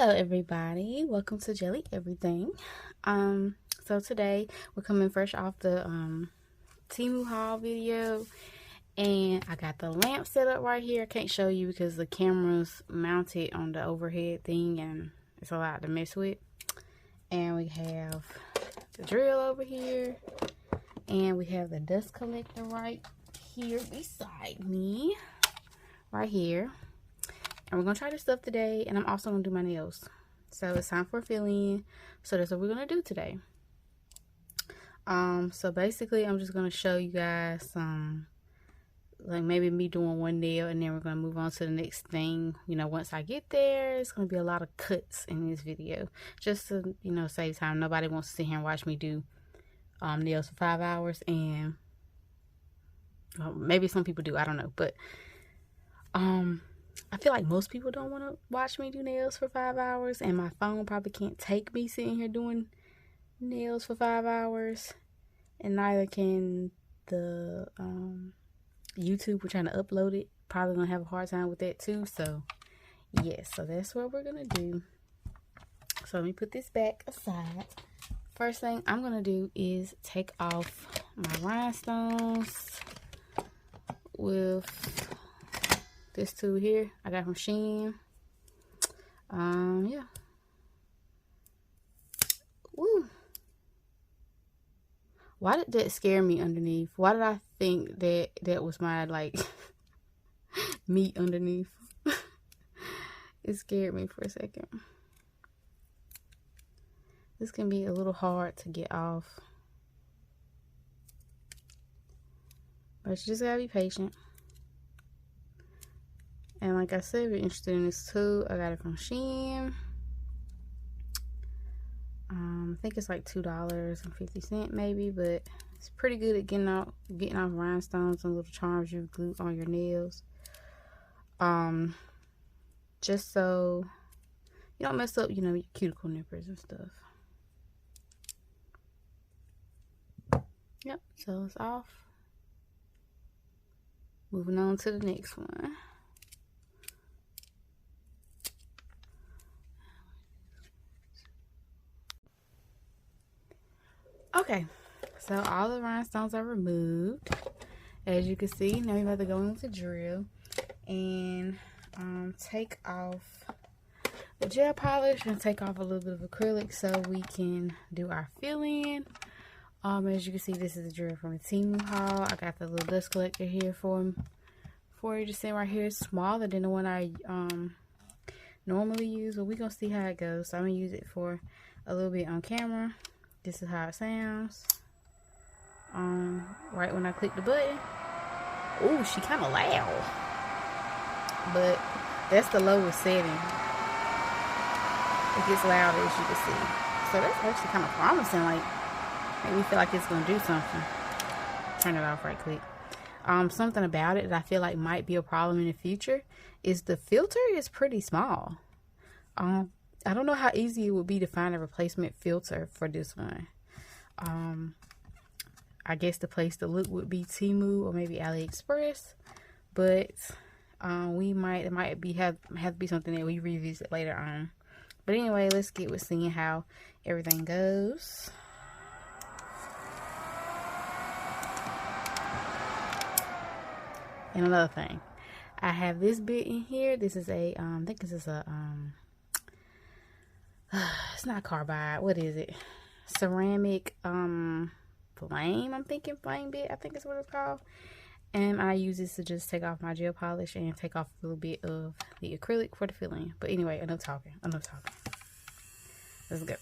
Hello everybody, welcome to Jelly Everything. So today we're coming fresh off the Temu haul video, and I got the lamp set up right here. I can't show you because the camera's mounted on the overhead thing and it's a lot to mess with. And we have the drill over here, and we have the dust collector right here beside me, right here. And we're gonna try this stuff today, and I'm also gonna do my nails. So it's time for a fill-in. So that's what we're gonna do today. So basically I'm just gonna show you guys like maybe me doing one nail, and then we're gonna move on to the next thing. You know, once I get there, it's gonna be a lot of cuts in this video, just to, you know, save time. Nobody wants to sit here and watch me do nails for 5 hours, and maybe some people do, I don't know, but I feel like most people don't want to watch me do nails for 5 hours, and my phone probably can't take me sitting here doing nails for 5 hours, and neither can the YouTube. We're trying to upload it. Probably gonna have a hard time with that too. So yes, so that's what we're gonna do. So let me put this back aside. First thing I'm gonna do is take off my rhinestones with this tool here I got from Shein. Yeah. Woo. Why did that scare me underneath? Why did I think that that was my, like, meat underneath? It scared me for a second. This can be a little hard to get off, but you just gotta be patient. And like I said, if you're interested in this tool, I got it from Shein. I think it's like $2.50 maybe, but it's pretty good at getting off rhinestones and little charms you glue on your nails. Just so you don't mess up, you know, your cuticle nippers and stuff. Yep, so it's off. Moving on to the next one. Okay, so all the rhinestones are removed, as you can see. Now we're about to go in with the drill and take off the gel polish and take off a little bit of acrylic so we can do our fill-in. As you can see, this is the drill from the Temu haul. I got the little dust collector here for you to see right here. It's smaller than the one I normally use, but we're gonna see how it goes. So I'm gonna use it for a little bit on camera. This is how it sounds. Right when I click the button. Ooh, she kind of loud. But that's the lowest setting. It gets louder, as you can see. So that's actually kind of promising. Like, make me feel like it's gonna do something. Turn it off right quick. Something about it that I feel like might be a problem in the future is the filter is pretty small. I don't know how easy it would be to find a replacement filter for this one. I guess the place to look would be Temu or maybe AliExpress, but it might have to be something that we revisit later on. But anyway, let's get with seeing how everything goes. And another thing, I have this bit in here. This is a I think this is a it's not carbide. What is it? Ceramic flame. I'm thinking flame bit. I think is what it's called. And I use this to just take off my gel polish and take off a little bit of the acrylic for the filling. But anyway, enough talking. Let's go.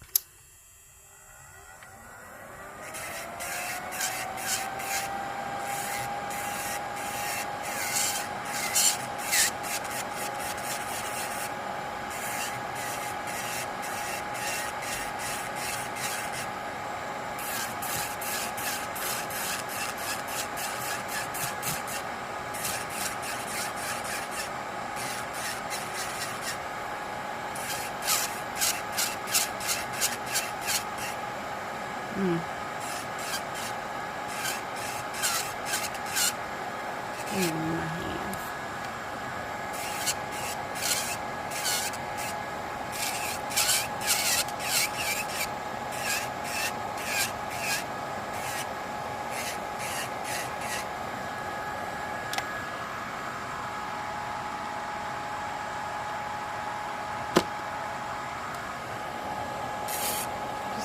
In my hands.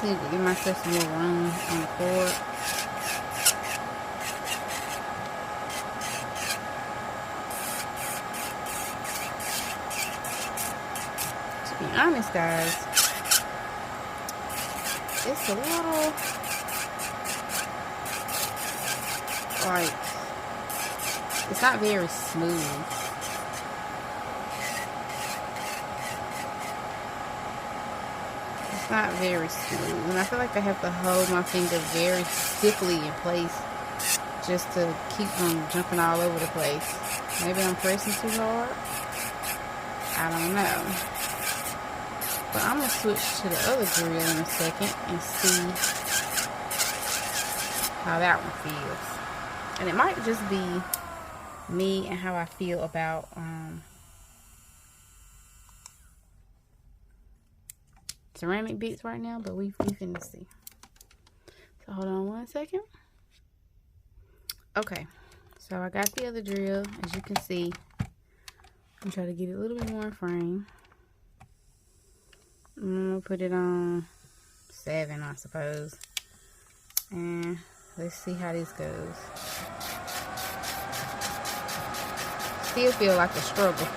need to give myself some more room on the cord. To be honest, guys, it's a little like, it's not very smooth. It's not very smooth, and I feel like I have to hold my finger very stiffly in place just to keep them jumping all over the place. Maybe I'm pressing too hard. I don't know. But I'm going to switch to the other drill in a second and see how that one feels. And it might just be me and how I feel about ceramic bits right now, but we finna see. So hold on one second. Okay, so I got the other drill. As you can see, I'm trying to get it a little bit more in frame. I'm gonna put it on 7, I suppose, and let's see how this goes. Still feel like a struggle.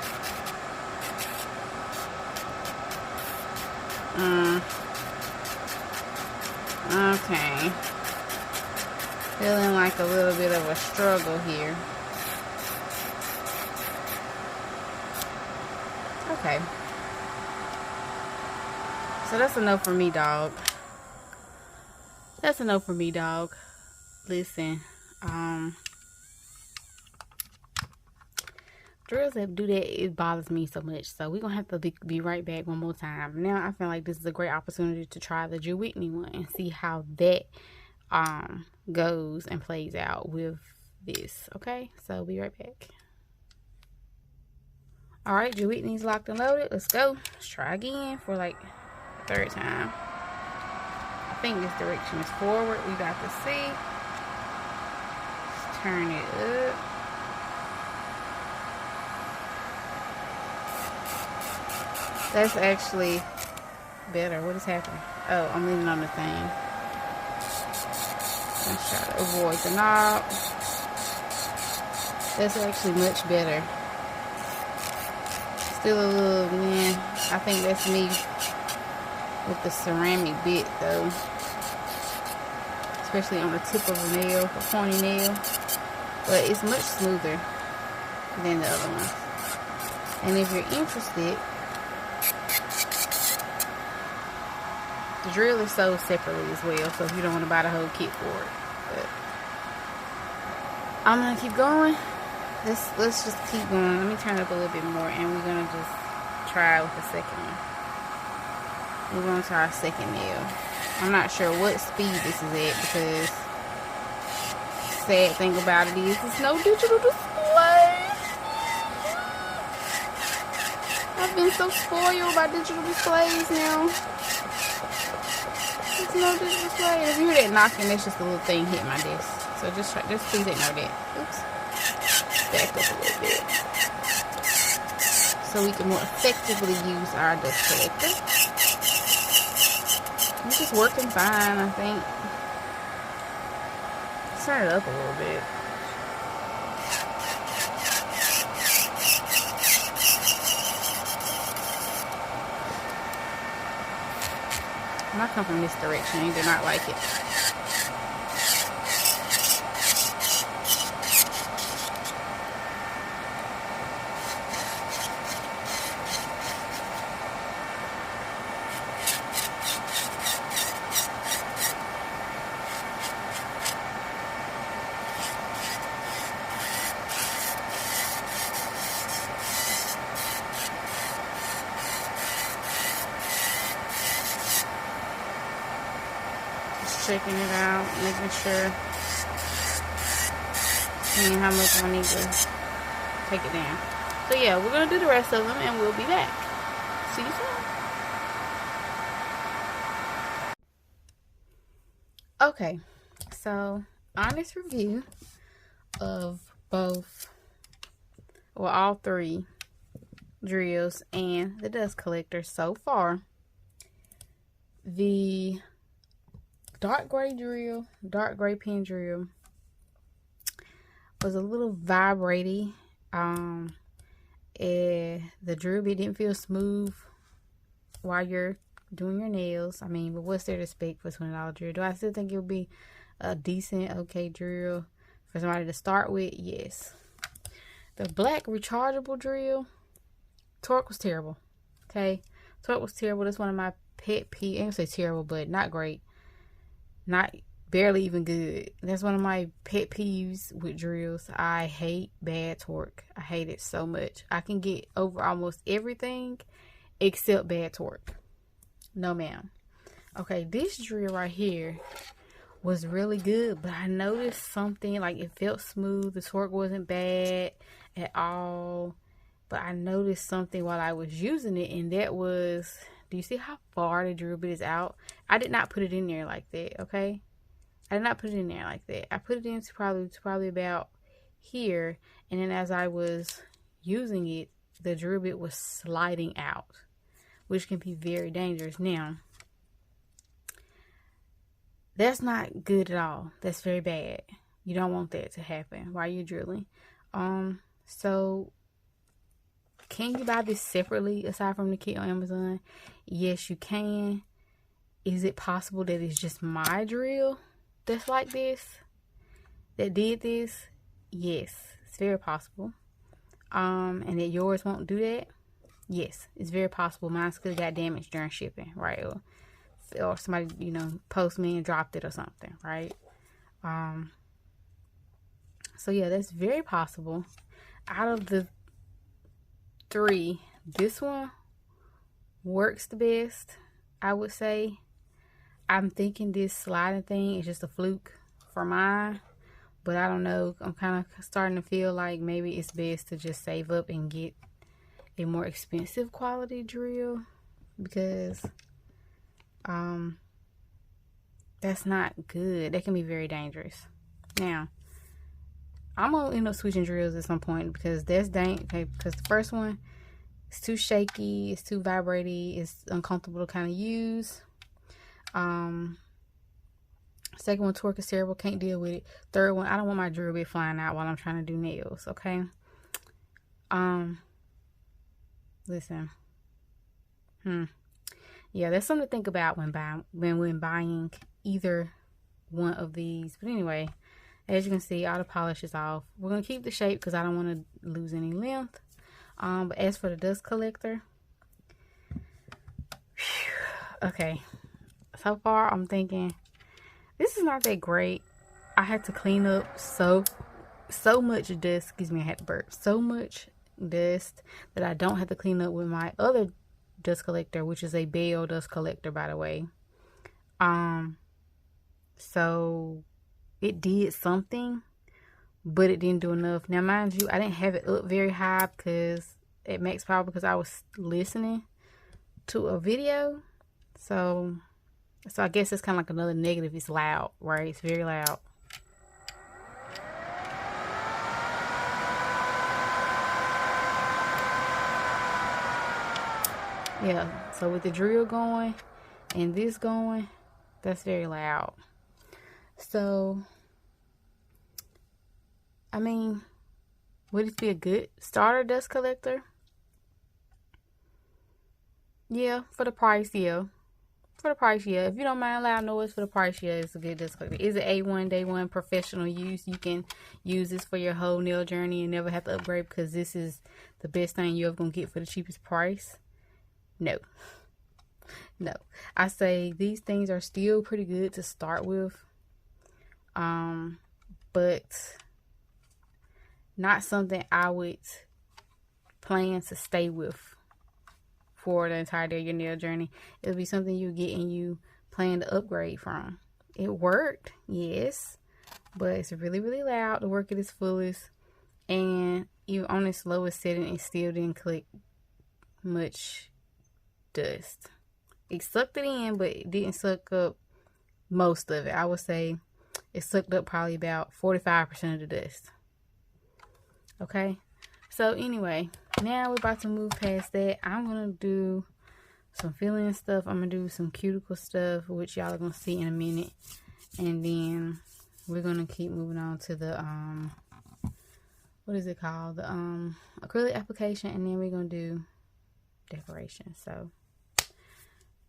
Okay. Feeling like a little bit of a struggle here. Okay. So that's a no for me, dog. That's a no for me, dog. Listen, drills that do that, it bothers me so much. So we're gonna have to be right back one more time. Now I feel like this is a great opportunity to try the Drew Whitney one and see how that goes and plays out with this. Okay, so be right back. All right, Drew Whitney's locked and loaded. Let's go. Let's try again for like the 3rd time. I think this direction is forward. We got to see. Let's turn it up. That's actually better. What is happening? Oh, I'm leaning on the thing. Let's try to avoid the knob. That's actually much better. Still a little, man. I think that's me with the ceramic bit though. Especially on the tip of a nail, a pointy nail. But it's much smoother than the other one. And if you're interested, the drill is sold separately as well, so if you don't want to buy the whole kit for it. But I'm gonna keep going. Let's just keep going. Let me turn it up a little bit more, and we're gonna just try with the second one. We're gonna try a second nail. I'm not sure what speed this is at because sad thing about it is it's no digital display. I've been so spoiled by digital displays now. There's no digital display. If you hear that knocking, that's just a little thing hitting my desk. So just please ignore that. Oops. Back up a little bit. So we can more effectively use our dust collector. It's just working fine, I think. Let's turn it up a little bit. When I come from this direction, you do not like it. Checking it out, making sure, seeing how much I need to take it down. So yeah, we're gonna do the rest of them and we'll be back. See you soon. Okay, so honest review of both, well, all 3 drills and the dust collector so far. The dark gray drill, dark gray pen drill. Was a little vibraty. The drill bit didn't feel smooth while you're doing your nails. I mean, but what's there to expect for $20 drill? Do I still think it would be a decent, okay drill for somebody to start with? Yes. The black rechargeable drill, torque was terrible. Okay, torque was terrible. That's one of my pet peeves. I don't say terrible, but not great. Not barely even good. That's one of my pet peeves with drills. I hate bad torque. I hate it so much. I can get over almost everything except bad torque. No, ma'am. Okay, this drill right here was really good, but I noticed something, like it felt smooth. The torque wasn't bad at all, but I noticed something while I was using it, and that was, do you see how far the drill bit is out? I did not put it in there like that, okay? I did not put it in there like that. I put it in to probably about here, and then as I was using it, the drill bit was sliding out, which can be very dangerous. Now, that's not good at all. That's very bad. You don't want that to happen while you're drilling. So can you buy this separately aside from the kit on Amazon? Yes, you can. Is it possible that it's just my drill that's like this, that did this? Yes, it's very possible. And that yours won't do that? Yes, it's very possible. Mine could have got damaged during shipping, right? Or somebody, you know, postman dropped it or something, right? So yeah, that's very possible. Out of the three, this one works the best, I would say. I'm thinking this sliding thing is just a fluke for mine, but I don't know. I'm kind of starting to feel like maybe it's best to just save up and get a more expensive quality drill, because that's not good. That can be very dangerous. Now, I'm gonna end up switching drills at some point because that's okay, because the first one is too shaky, it's too vibraty, it's uncomfortable to kind of use. Second one, torque is terrible, can't deal with it. Third one, I don't want my drill bit flying out while I'm trying to do nails, okay? Listen. Yeah, that's something to think about when buying either one of these. But anyway, as you can see, all the polish is off. We're gonna keep the shape because I don't want to lose any length. But as for the dust collector, okay, so far I'm thinking this is not that great. I had to clean up so much dust. Excuse me, I had to burp. So much dust that I don't have to clean up with my other dust collector, which is a Bell dust collector, by the way. So it did something, but it didn't do enough. Now, mind you, I didn't have it up very high because at max power, because I was listening to a video. So I guess it's kind of like another negative. It's loud, right? It's very loud. Yeah, so with the drill going and this going, that's very loud. So, I mean, would it be a good starter dust collector? Yeah, for the price, yeah. For the price, yeah. If you don't mind loud noise, for the price, yeah, it's a good dust collector. Is it A1, day one professional use? You can use this for your whole nail journey and never have to upgrade because this is the best thing you're ever going to get for the cheapest price? No. No. I say these things are still pretty good to start with. But not something I would plan to stay with for the entire day of your nail journey. It'll be something you get and you plan to upgrade from. It worked, yes, but it's really, really loud to work at its fullest. And even on its lowest setting, it still didn't collect much dust. It sucked it in, but it didn't suck up most of it. I would say it sucked up probably about 45% of the dust. Okay, so anyway, now we're about to move past that. I'm gonna do some filling stuff. I'm gonna do some cuticle stuff, which y'all are gonna see in a minute, and then we're gonna keep moving on to the what is it called, the acrylic application, and then we're gonna do decoration. So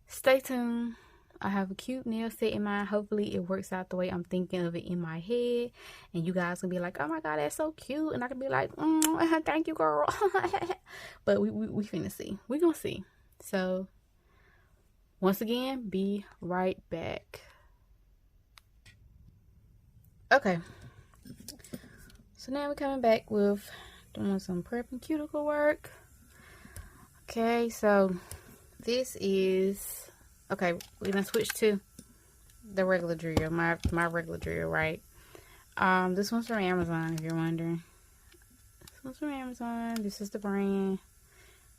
stay tuned. I have a cute nail set in mind. Hopefully it works out the way I'm thinking of it in my head, and you guys can be like, oh my god, that's so cute, and I can be like, thank you, girl. But we finna see. We gonna see. So once again, be right back. Okay, so now we're coming back with doing some prep and cuticle work. Okay, so this is, okay, we're gonna switch to the regular drill, my regular drill, right? This one's from Amazon, if you're wondering. This one's from Amazon. This is the brand.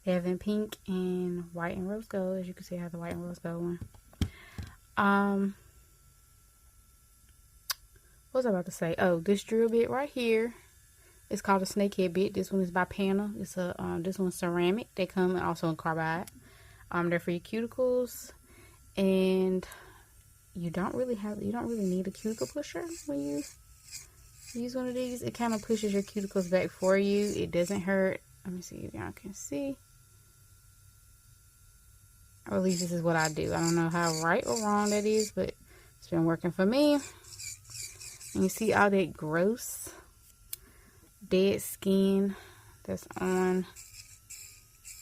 They have in pink and white and rose gold. As you can see, I have the white and rose gold one. What was I about to say? Oh, this drill bit right here, it's called a snakehead bit. This one is by Panel. It's a this one's ceramic. They come also in carbide. They're for your cuticles, and you don't really need a cuticle pusher when you use one of these. It kind of pushes your cuticles back for you. It doesn't hurt. Let me see if y'all can see. Or at least this is what I do. I don't know how right or wrong that is, but it's been working for me. And you see all that gross dead skin that's on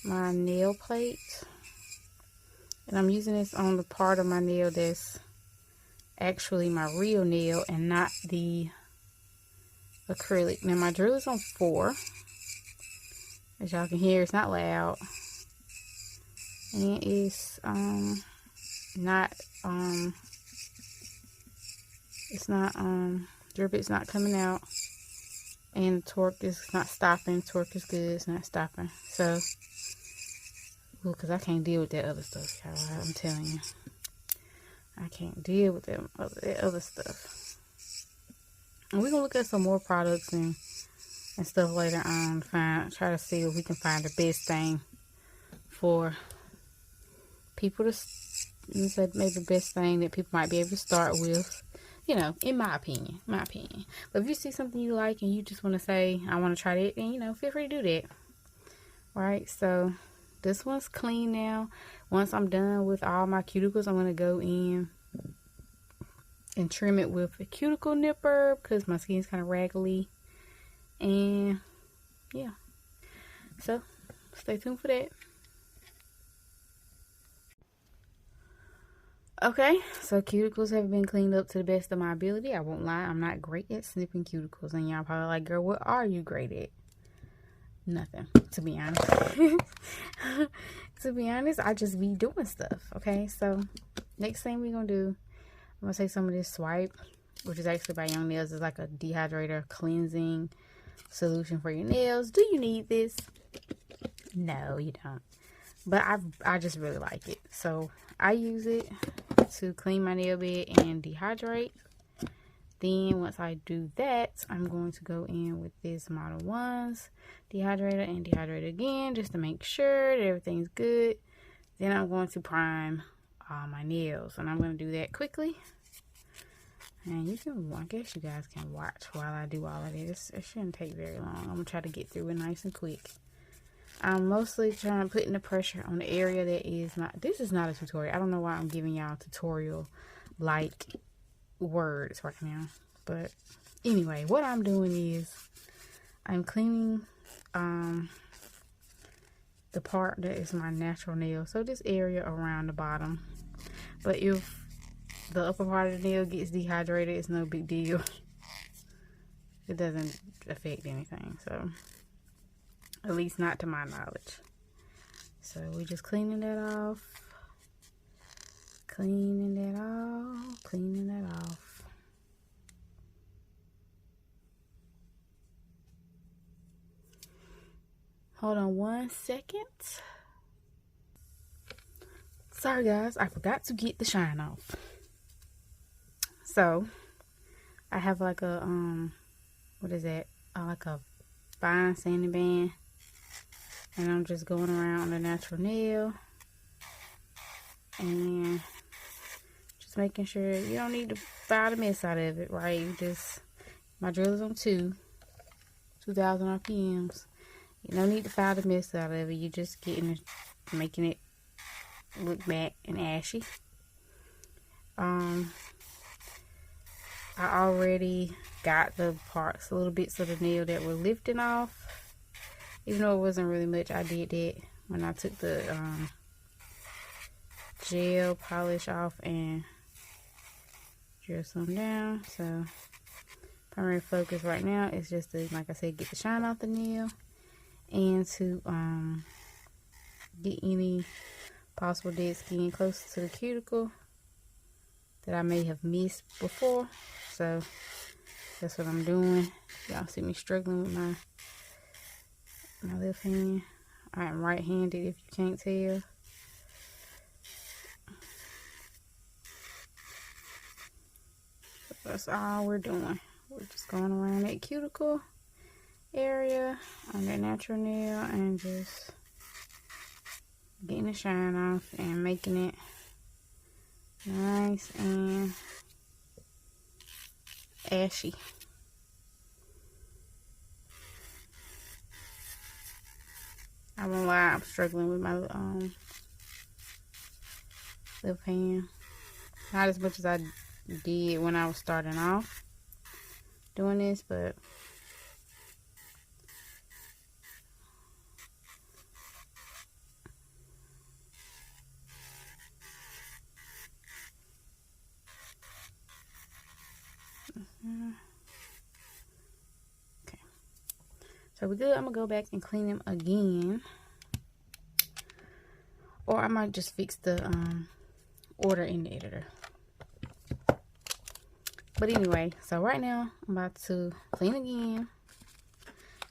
my nail plate. And I'm using this on the part of my nail that's actually my real nail and not the acrylic. Now my drill is on 4. As y'all can hear, it's not loud. And it's not drip bit's not coming out, and the torque is not stopping. Torque is good, it's not stopping. So because I can't deal with that other stuff, y'all. I'm telling you, I can't deal with that other stuff. And we're gonna look at some more products and stuff later on. Try to see if we can find the best thing for people to say, maybe the best thing that people might be able to start with. You know, in my opinion. But if you see something you like and you just want to say, I want to try that, then, you know, feel free to do that. Alright, so this one's clean now. Once I'm done with all my cuticles, I'm going to go in and trim it with a cuticle nipper because my skin's kind of raggedy. And, yeah. So, stay tuned for that. Okay, so cuticles have been cleaned up to the best of my ability. I won't lie, I'm not great at snipping cuticles. And y'all probably like, girl, what are you great at? Nothing, to be honest. To be honest, I just be doing stuff, okay? So, next thing we're going to do, I'm going to take some of this Swipe, which is actually by Young Nails. It's like a dehydrator cleansing solution for your nails. Do you need this? No, you don't. But I just really like it. So, I use it to clean my nail bed and dehydrate. Then once I do that, I'm going to go in with this Model 1's dehydrator and dehydrate again just to make sure that everything's good. Then I'm going to prime all my nails, and I'm going to do that quickly. And you can, I guess you guys can watch while I do all of this. It shouldn't take very long. I'm going to try to get through it nice and quick. I'm mostly trying to put the pressure on the area that is not, this is not a tutorial. I don't know why I'm giving y'all tutorial like words right now. But anyway, what I'm doing is I'm cleaning the part that is my natural nail. So this area around the bottom. But if the upper part of the nail gets dehydrated, it's no big deal. It doesn't affect anything. So at least not to my knowledge. So we're just cleaning that off. Cleaning that off. Cleaning that off. Hold on 1 second. Sorry guys, I forgot to get the shine off. So I have like a what is that? Like a fine sanding band. And I'm just going around the natural nail and just making sure you don't need to file the mess out of it, right? You just, my drill is on 2,000 RPMs. You don't need to file the mess out of it. You just making it look matte and ashy. I already got the parts, little bits of the nail that were lifting off. Even though it wasn't really much, I did that when I took the gel polish off and drill some down. So primary focus right now is just to, like I said, get the shine off the nail and to get any possible dead skin close to the cuticle that I may have missed before. So that's what I'm doing. Y'all see me struggling with my left hand. I am right-handed if you can't tell. That's all we're doing. We're just going around that cuticle area on that natural nail and just getting the shine off and making it nice and ashy. I won't lie, I'm struggling with my left hand. Not as much as I did when I was starting off doing this, but okay. So we're good. I'm gonna go back and clean them again. Or I might just fix the order in the editor. But anyway, so right now I'm about to clean again.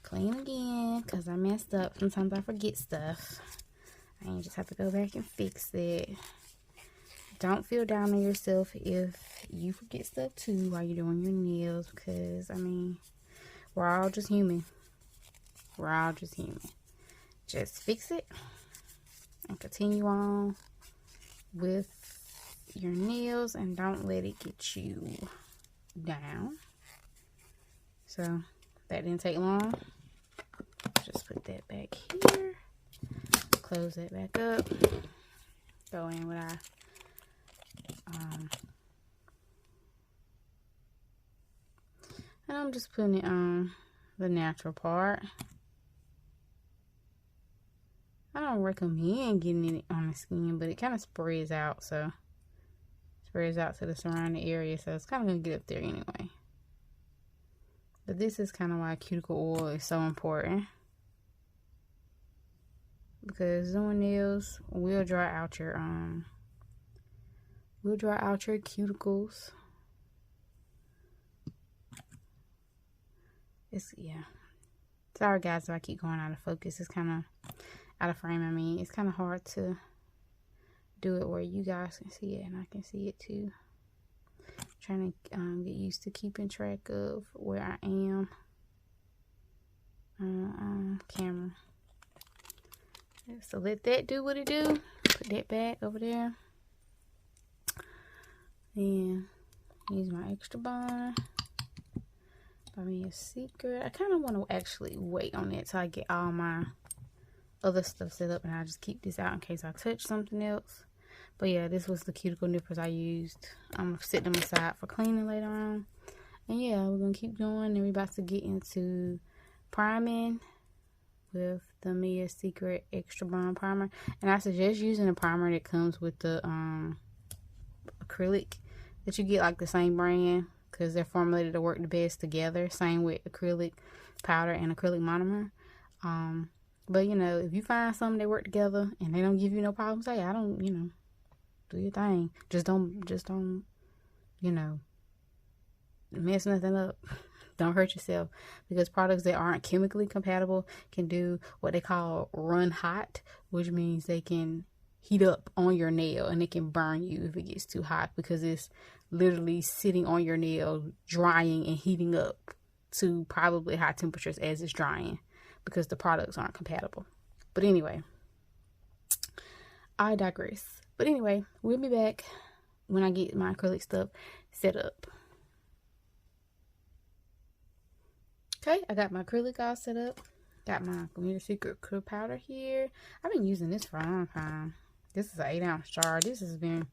Because I messed up. Sometimes I forget stuff. I just have to go back and fix it. Don't feel down on yourself if you forget stuff too while you're doing your nails. Because, I mean, we're all just human. Just fix it and continue on with your nails and don't let it get you down. So that didn't take long. Just put that back here, close that back up, go in with our and I'm just putting it on the natural part. I don't recommend getting it on the skin, but it kind of sprays out, so sprays out to the surrounding area, so it's kind of going to get up there anyway. But this is kind of why cuticle oil is so important, because doing nails will dry out your cuticles. Sorry guys if I keep going out of focus. It's kind of out of frame. I mean, it's kind of hard to do it where you guys can see it and I can see it too. Trying to get used to keeping track of where I am on camera. So let that do what it do. Put that back over there. And use my extra bond. Buy me a secret. I kind of want to actually wait on it till I get all my other stuff set up, and I'll just keep this out in case I touch something else. But yeah, this was the cuticle nippers I used. I'm gonna set them aside for cleaning later on. And yeah, we're gonna keep going, and we're about to get into priming with the Mia Secret Extra Bond Primer. And I suggest using a primer that comes with the acrylic that you get, like the same brand, because they're formulated to work the best together. Same with acrylic powder and acrylic monomer. But you know, if you find something they work together and they don't give you no problems, hey, I don't, you know, do your thing. Just don't, you know, mess nothing up. Don't hurt yourself, because products that aren't chemically compatible can do what they call run hot, which means they can heat up on your nail and it can burn you if it gets too hot, because it's literally sitting on your nail, drying and heating up to probably high temperatures as it's drying, because the products aren't compatible. But anyway, I digress. But anyway, we'll be back when I get my acrylic stuff set up. Okay, I got my acrylic all set up. Got my Community Secret clear powder here. I've been using this for a long time. This is an 8-ounce jar. This has been,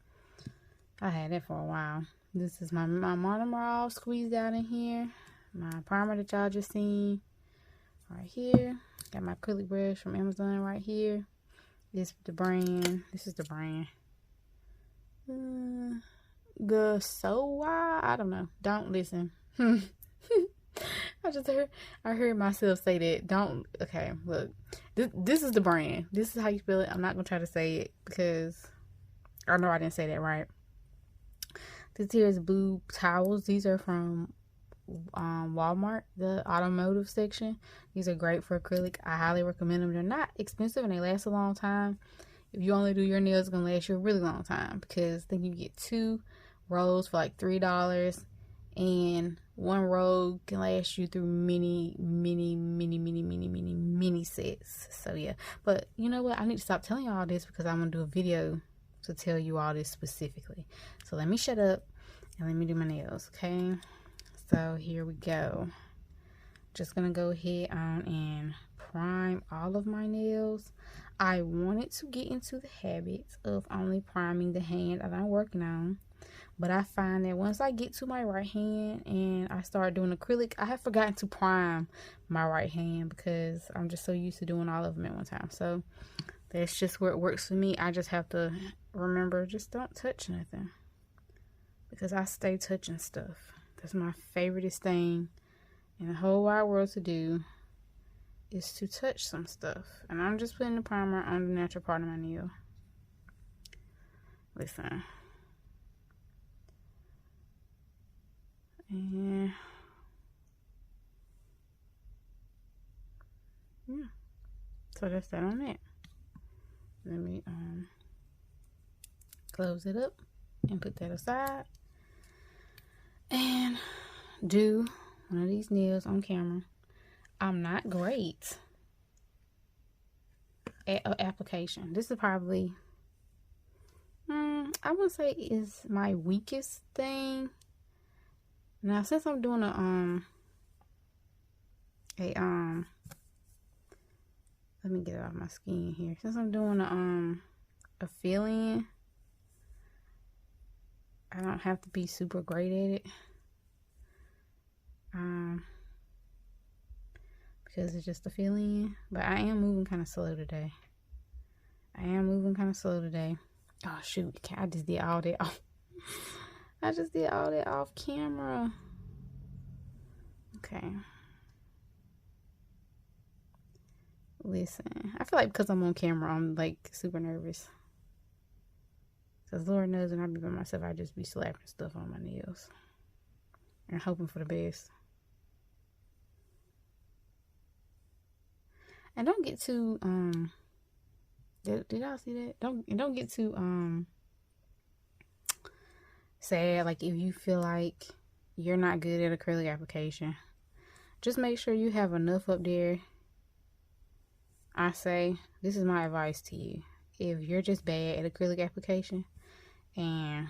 I had it for a while. This is my monomer all squeezed out in here. My primer that y'all just seen right here. Got my acrylic brush from Amazon right here. This is the brand. The I don't know. Don't listen. I heard myself say that. Okay, look. This is the brand. This is how you spell it. I'm not going to try to say it because I know I didn't say that right. This here is Boob Towels. These are from Walmart, the automotive section. These are great for acrylic. I highly recommend them. They're not expensive and they last a long time. If you only do your nails, it's going to last you a really long time because I think you get 2 rolls for like $3. And 1 roll can last you through many sets. So yeah, but you know what, I need to stop telling you all this because I'm gonna do a video to tell you all this specifically. So let me shut up and let me do my nails. Okay, so here we go. Just gonna go ahead on and prime all of my nails. I wanted to get into the habit of only priming the hand that I'm working on. But I find that once I get to my right hand and I start doing acrylic, I have forgotten to prime my right hand because I'm just so used to doing all of them at one time. So that's just where it works for me. I just have to remember, just don't touch nothing. Because I stay touching stuff. That's my favoriteest thing in the whole wide world to do is to touch some stuff. And I'm just putting the primer on the natural part of my nail. Listen. And yeah, so that's that on that. Let me close it up and put that aside and do one of these nails on camera. I'm not great at application. This is probably I would say is my weakest thing. Now, since I'm doing let me get it off my skin here. Since I'm doing a fill-in, I don't have to be super great at it. Because it's just a fill-in. But I am moving kind of slow today. Oh shoot! I just did all that off. I just did all that off camera. Okay. Listen, I feel like because I'm on camera, I'm like super nervous. Because Lord knows when I be by myself, I just be slapping stuff on my nails. And hoping for the best. And don't get too, did y'all see that? Don't get too, sad. Like if you feel like you're not good at acrylic application, just make sure you have enough up there. I say, this is my advice to you. If you're just bad at acrylic application and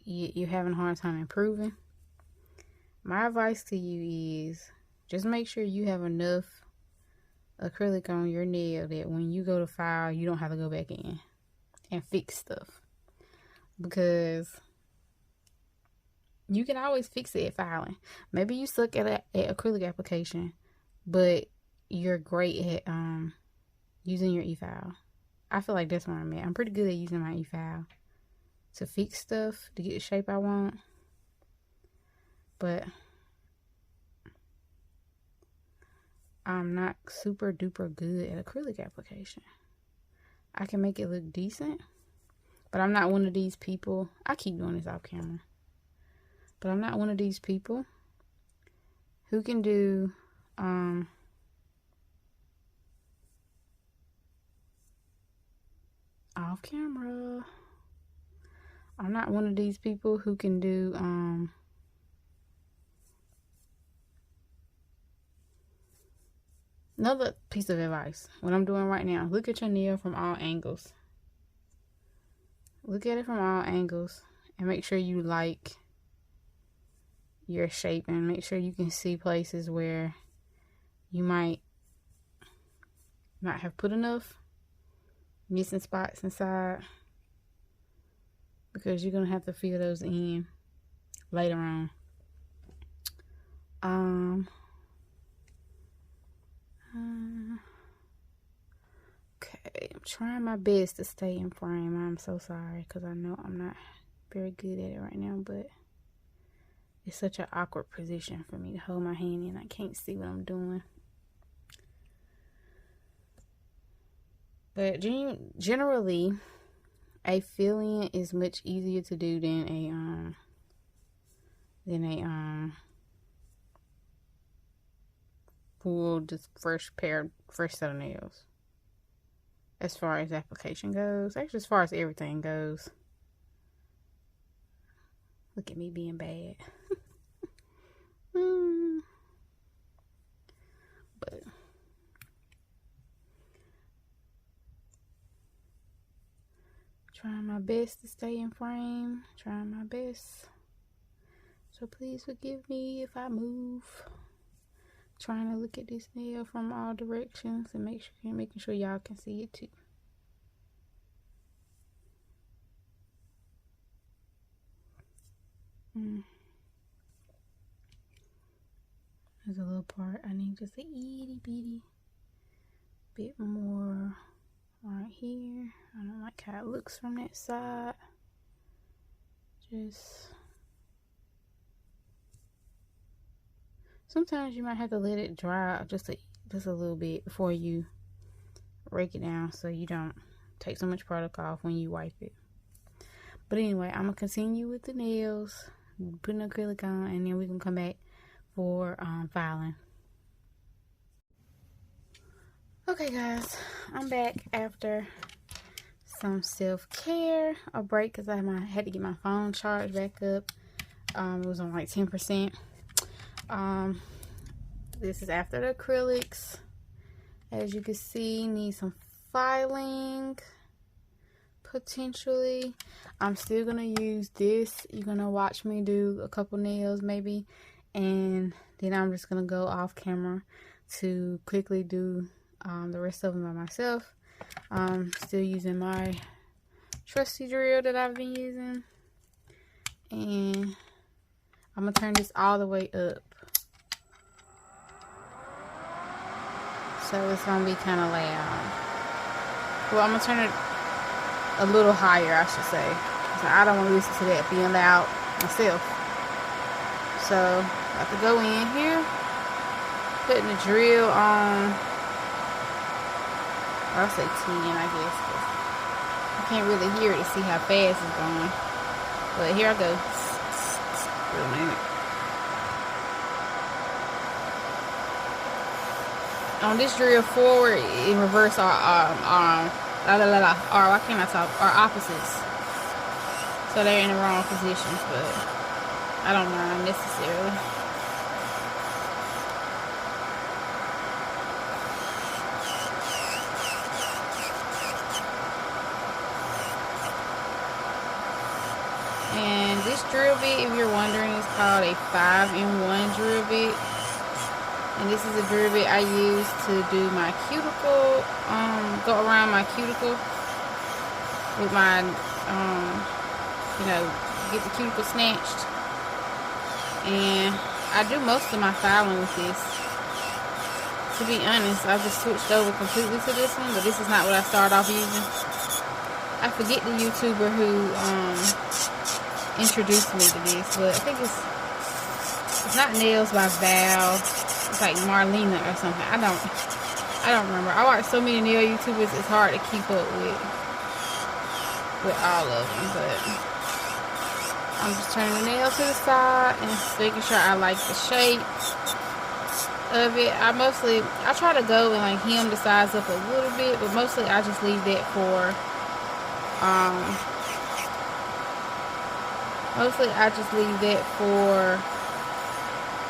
you're having a hard time improving, my advice to you is just make sure you have enough acrylic on your nail that when you go to file, you don't have to go back in and fix stuff. Because you can always fix it at filing. Maybe you suck at acrylic application, but you're great at using your e-file. I feel like that's where I'm at. I'm pretty good at using my e-file to fix stuff, to get the shape I want. But I'm not super duper good at acrylic application. I can make it look decent, but I'm not one of these people. I keep doing this off camera. But I'm not one of these people who can do off camera. I'm not one of these people who can do another piece of advice. What I'm doing right now, look at your nail from all angles. look at it from all angles and make sure you like your shape, and make sure you can see places where you might not have put enough, missing spots inside, because you're gonna have to fill those in later on. Okay, I'm trying my best to stay in frame. I'm so sorry, because I know I'm not very good at it right now, but it's such an awkward position for me to hold my hand in. I can't see what I'm doing. But generally, a fill-in is much easier to do than a full just fresh set of nails. As far as application goes, actually as far as everything goes. Look at me being bad. But trying my best to stay in frame. Trying my best. So please forgive me if I move. Trying to look at this nail from all directions and making sure y'all can see it too. There's a little part I need just a itty bitty bit more right here. I don't like how it looks from that side. Sometimes you might have to let it dry out just a little bit before you rake it down, so you don't take so much product off when you wipe it. But anyway, I'm gonna continue with the nails, putting acrylic on, and then we can come back for filing. Okay guys, I'm back after some self-care, a break, because I had to get my phone charged back up. It was on like 10%. This is after the acrylics. As you can see, need some filing potentially. I'm still gonna use this. You're gonna watch me do a couple nails maybe, and then I'm just gonna go off camera to quickly do the rest of them by myself. Still using my trusty drill that I've been using, and I'm gonna turn this all the way up, so it's gonna be kind of loud. Well, I'm gonna turn it a little higher, I should say, so I don't want to listen to that being loud myself. So I have to go in here, putting the drill on, I'll say 10, I guess, because I can't really hear it to see how fast it's going. But here I go. Wait a minute. On this drill forward, in reverse why can't I talk? Are opposites. So they're in the wrong positions, but I don't mind necessarily. And this drill bit, if you're wondering, is called a 5-in-1 drill bit. And this is a drill bit I use to do my cuticle, go around my cuticle with my, get the cuticle snatched. And I do most of my filing with this. To be honest, I've just switched over completely to this one, but this is not what I started off using. I forget the YouTuber who introduced me to this, but I think it's not Nails by Val. It's like Marlena or something. I don't remember. I watch so many nail YouTubers, it's hard to keep up with all of them. But I'm just turning the nail to the side and making sure I like the shape of it. I try to go and like hem the sides up a little bit, but mostly I just leave that for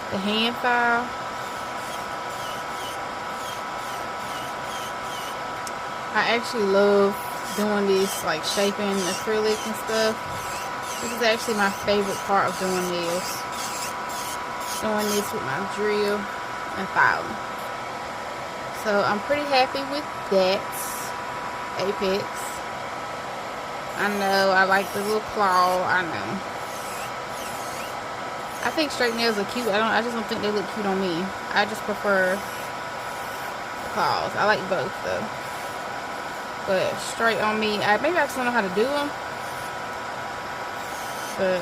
the hand file. I actually love doing this, like shaping acrylic and stuff. This is actually my favorite part of doing nails. Doing this with my drill and filing. So I'm pretty happy with that. Apex. I know, I like the little claw, I know. I think straight nails are cute. I just don't think they look cute on me. I just prefer the claws. I like both though. But straight on me, maybe I just don't know how to do them. But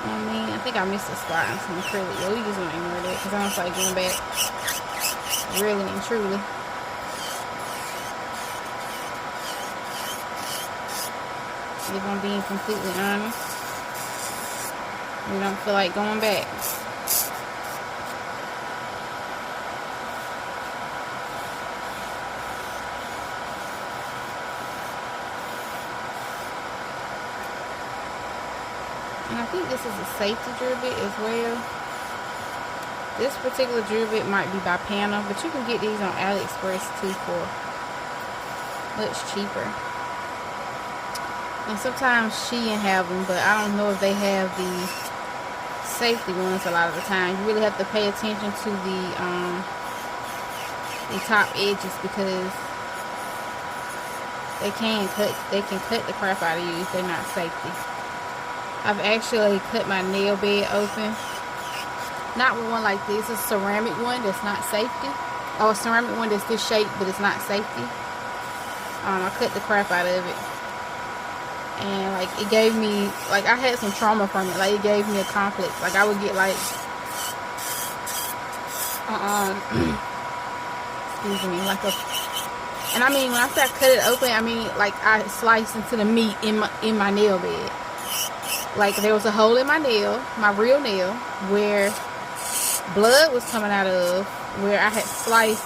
on me, I think I missed a spot on some acrylic. Yeah, we just gonna ignore that because I don't feel like going back. Really and truly. If I'm being completely honest, we don't feel like going back. And I think this is a safety drill bit as well. This particular drill bit might be by Pana, but you can get these on AliExpress too for much cheaper. And sometimes Shein have them, but I don't know if they have the safety ones a lot of the time. You really have to pay attention to the top edges because they can cut the crap out of you if they're not safety. I've actually cut my nail bed open. Not with one like this. It's a ceramic one that's not safety. Or a ceramic one that's this shape, but it's not safety. I cut the crap out of it. And like it gave me, like I had some trauma from it. Like it gave me a complex. Like I would get like, excuse me, like a, and I mean when I say I cut it open, I mean like I sliced into the meat in my nail bed. Like there was a hole in my nail, my real nail, where blood was coming out of, where I had sliced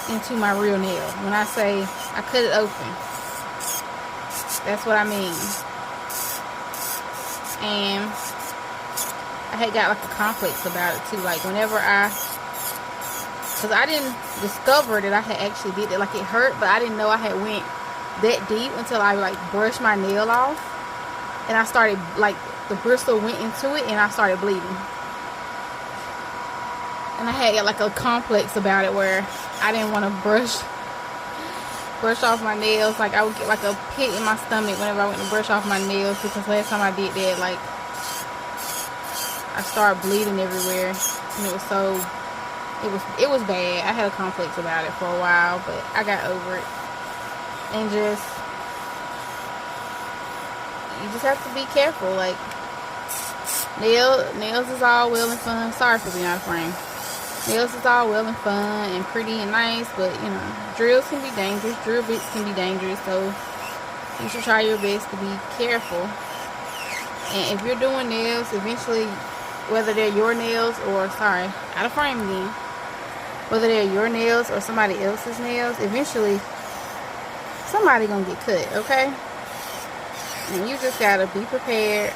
into my real nail. When I say I cut it open, that's what I mean. And I had got like a complex about it too. Like whenever because I didn't discover that I had actually did it. Like it hurt, but I didn't know I had went that deep until I like brushed my nail off. And I started, like, the bristle went into it and I started bleeding. And I had like a complex about it where I didn't want to brush off my nails. Like I would get like a pit in my stomach whenever I went to brush off my nails, because last time I did that, like I started bleeding everywhere. And it was bad. I had a complex about it for a while, but I got over it. And you just have to be careful. Like nails is all well and fun. Sorry for being out of frame. Nails is all well and fun and pretty and nice, but you know, drills can be dangerous. Drill bits can be dangerous, so you should try your best to be careful. And if you're doing nails, eventually, whether they're your nails or, sorry, out of frame again, whether they're your nails or somebody else's nails, eventually somebody gonna get cut, okay? And you just gotta be prepared.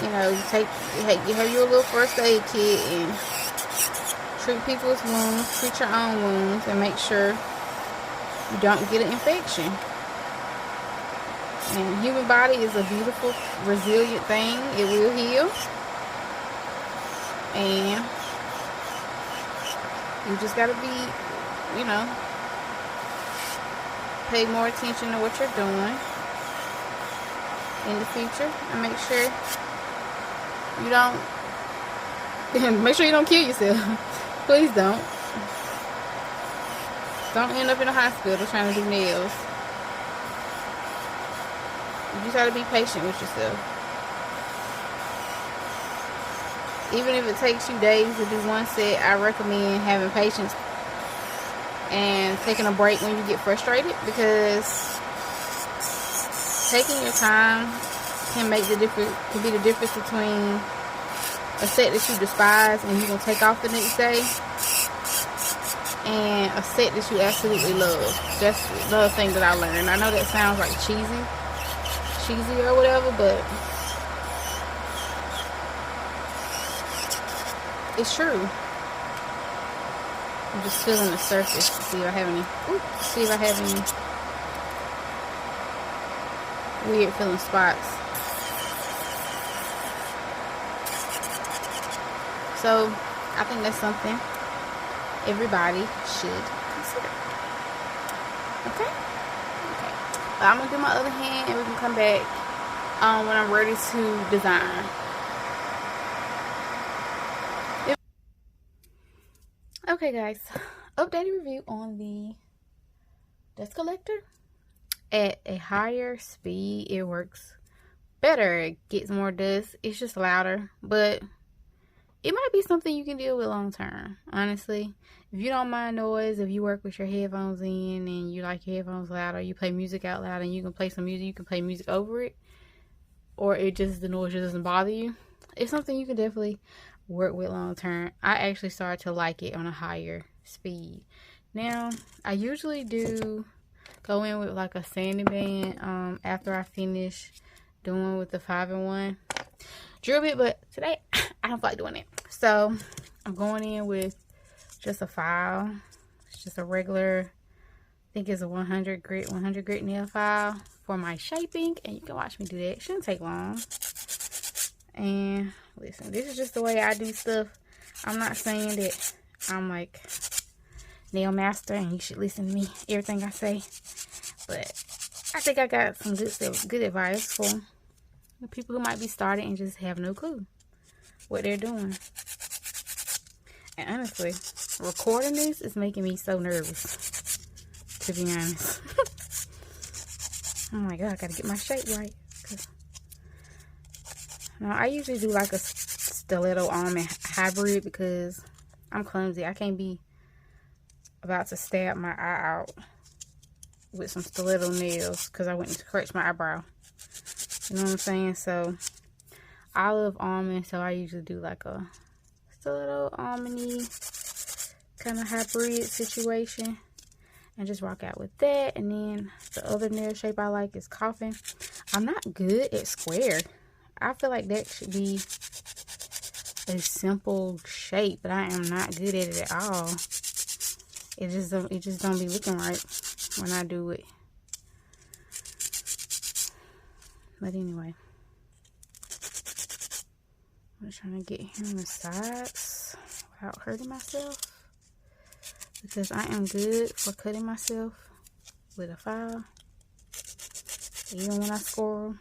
You know, you have your little first aid kit and treat people's wounds, treat your own wounds, and make sure you don't get an infection. And the human body is a beautiful, resilient thing. It will heal. And you just gotta be, you know, pay more attention to what you're doing in the future, and make sure you don't kill yourself. Please don't end up in a hospital trying to do nails. You just gotta be patient with yourself. Even if it takes you days to do one set, I recommend having patience and taking a break when you get frustrated, because taking your time can be the difference between a set that you despise and you're gonna take off the next day, and a set that you absolutely love. That's another thing that I learned. I know that sounds like cheesy or whatever, but it's true. I'm just feeling the surface to see if I have any, weird feeling spots. So I think that's something everybody should consider. Okay? Okay. But I'm gonna do my other hand and we can come back when I'm ready to design. Okay guys, updated review on the dust collector. At a higher speed it works better, it gets more dust, it's just louder, but it might be something you can deal with long term, honestly. If you don't mind noise, if you work with your headphones in and you like your headphones loud, or you play music out loud and you can play some music, you can play music over it, or the noise just doesn't bother you, it's something you can definitely work with long term. I actually started to like it on a higher speed. Now, I usually do go in with like a sanding band after I finish doing with the 5-in-1 drill bit, but today I don't feel like doing it. So I'm going in with just a file. It's just a regular, I think it's a 100 grit nail file for my shaping, and you can watch me do that. It shouldn't take long. And listen, this is just the way I do stuff. I'm not saying that I'm like nail master and you should listen to me, everything I say, but I think I got some good advice for the people who might be starting and just have no clue what they're doing. And honestly, recording this is making me so nervous, to be honest. I'm like, oh, I gotta get my shape right. Now, I usually do like a stiletto almond hybrid because I'm clumsy. I can't be about to stab my eye out with some stiletto nails because I went to scratch my eyebrow. You know what I'm saying? So I love almond, so I usually do like a stiletto almondy kind of hybrid situation and just rock out with that. And then the other nail shape I like is coffin. I'm not good at square. I feel like that should be a simple shape, but I am not good at it at all. It just don't be looking right when I do it. But anyway, I'm trying to get here on the sides without hurting myself, because I am good for cutting myself with a file. Even when I score,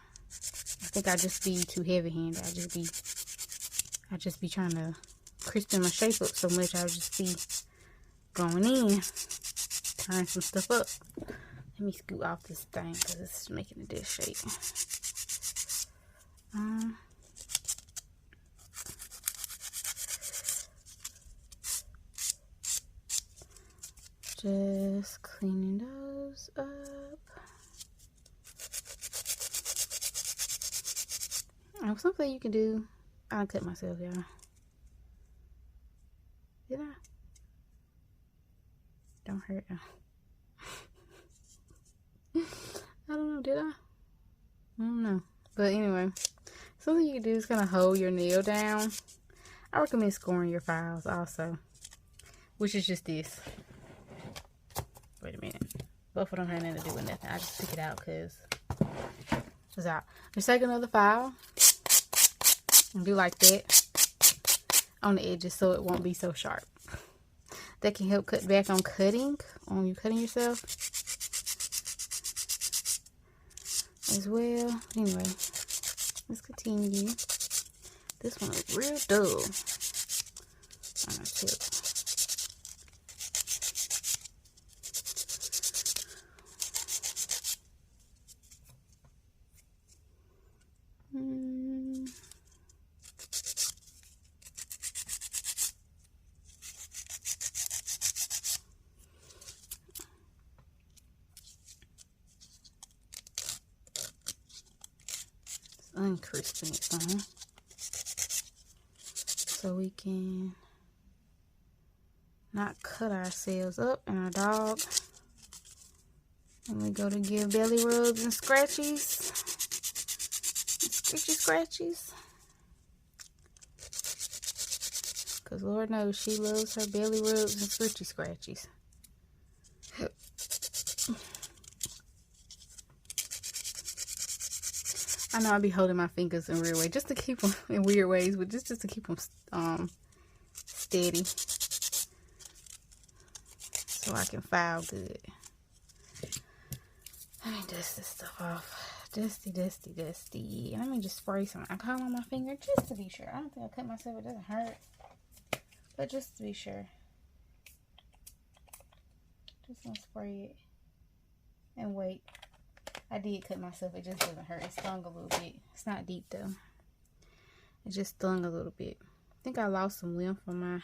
I think I just be too heavy-handed. I just be trying to crispen my shape up so much. I'll just be going in, tying some stuff up. Let me scoot off this thing because it's making a dish shape. Just cleaning those up. Something you can do. I cut myself, y'all. Did I? Don't hurt. I don't know. Did I? I don't know. But anyway, something you can do is kind of hold your nail down. I recommend scoring your files also, which is just this. Wait a minute. Both of them have nothing to do with nothing. I just took it out because it's out. Just take another file and do like that on the edges so it won't be so sharp. That can help cut back on you cutting yourself as well. Anyway, let's continue. This one is real dull on the tip. Uncrisping it some so we can not cut ourselves up and our dog when we go to give belly rubs and scratchies. Scratchies. Because Lord knows she loves her belly rubs and scritchy scratchies. I know I be holding my fingers in weird ways, just to keep them in weird ways, but just to keep them steady, so I can file good. Let me dust this stuff off. Dusty, dusty, dusty. Let me just spray some alcohol on my finger just to be sure. I don't think I cut myself. It doesn't hurt, but just to be sure. Just gonna spray it and wait. I did cut myself. It just doesn't hurt. It stung a little bit. It's not deep though. It just stung a little bit. I think I lost some length from my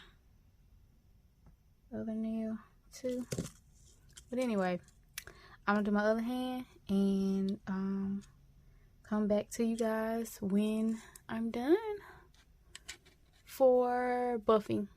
other nail too. But anyway, I'm gonna do my other hand and come back to you guys when I'm done for buffing.